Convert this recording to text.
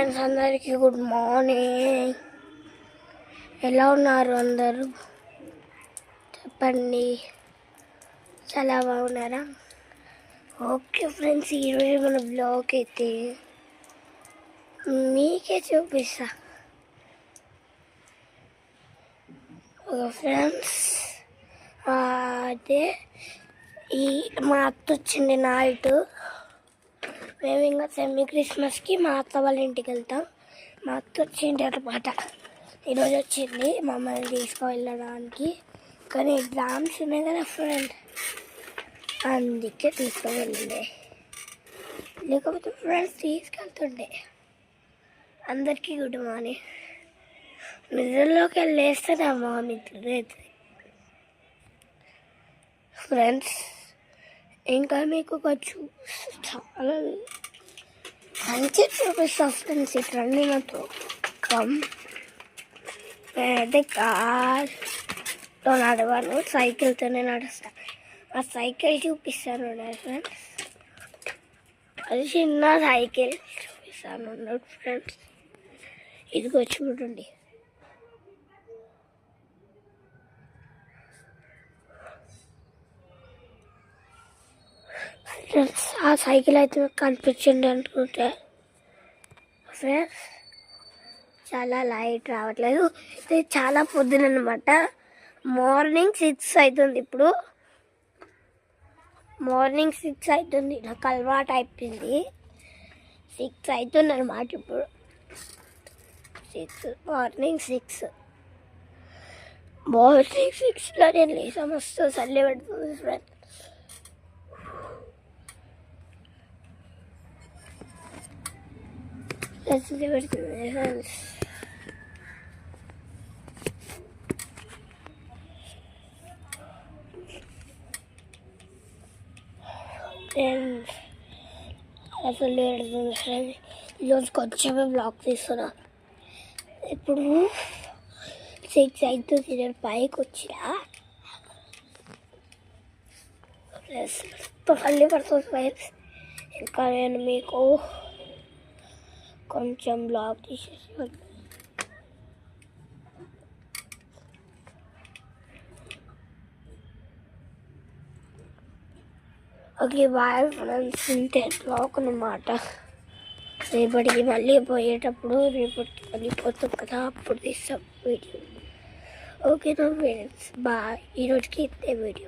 Friends, అందరికీ good morning. ఎలా ఉన్నారు అందరూ? చెప్పండి. చాలా బాగున్నారా? ఓకే ఫ్రెండ్స్, ఈరోజు మన బ్లాగ్ అయితే మీకే చూపిస్తా. ఓకే ఫ్రెండ్స్, అదే మా అత్త వచ్చింది నైట్. మేము ఇంకా క్రిస్మస్కి మా అత్త వాళ్ళ ఇంటికి వెళ్తాం. మా అత్త వచ్చింది అనమాట. ఈరోజు వచ్చింది మమ్మల్ని తీసుకువెళ్ళడానికి. కానీ ఎగ్జామ్స్ ఉన్నాయి కదా ఫ్రెండ్, అందుకే తీసుకువెళ్ళండి. లేకపోతే ఫ్రెండ్స్ తీసుకెళ్తుండే. అందరికీ గుడ్ మార్నింగ్. నిద్రలోకి వెళ్ళేస్తే మా నిద్ర ఫ్రెండ్స్. ఇంకా మీకు చాలా మంచి చూపిస్తా ఫ్రెండ్స్. ఇట్రండి నాతో అయితే కార్తో నడవాను, సైకిల్తోనే నడుస్తా. ఆ సైకిల్ చూపిస్తాను ఫ్రెండ్స్. అది చిన్న సైకిల్ చూపిస్తాను ఫ్రెండ్స్. ఇదిగో చూడండి. ఫ్రెండ్స్, ఆ సైకిల్ అయితే కనిపించండి అనుకుంటే ఫ్రెండ్స్, చాలా లైట్ రావట్లేదు. ఇది చాలా పొద్దున అనమాట. మార్నింగ్ 6 అవుతుంది. ఇప్పుడు మార్నింగ్ 6 అవుతుంది. నాకు అలవాటు అయిపోయింది. 6 అవుతుంది అనమాట. ఇప్పుడు మార్నింగ్ 6లో నేను లేసాం. వస్తూ చల్లి పెడుతుంది ఫ్రెండ్స్. పెడుతుంది ఫ్రెండ్స్. అసలు పెడుతుంది ఫ్రెండ్స్. ఈరోజు కొంచెమే బ్లాక్ తీస్తున్నా. ఇప్పుడు 6 అవుతుంది. నేను పైకి వచ్చినా మళ్ళీ పడుతుంది ఫ్రెండ్స్. ఇంకా నేను మీకు కొంచెం బ్లాగ్ తీసేసి ఓకే బాయ్ ఫ్రెండ్స్. ఇంతే బ్లాగ్ అనమాట. రేపటికి మళ్ళీ పోయేటప్పుడు రేపటికి మళ్ళీ పోతాం కదా, అప్పుడు తీస్తాం వీడియో. ఓకే నా ఫ్రెండ్స్, బాయ్. ఈరోజుకి ఇంతే వీడియో.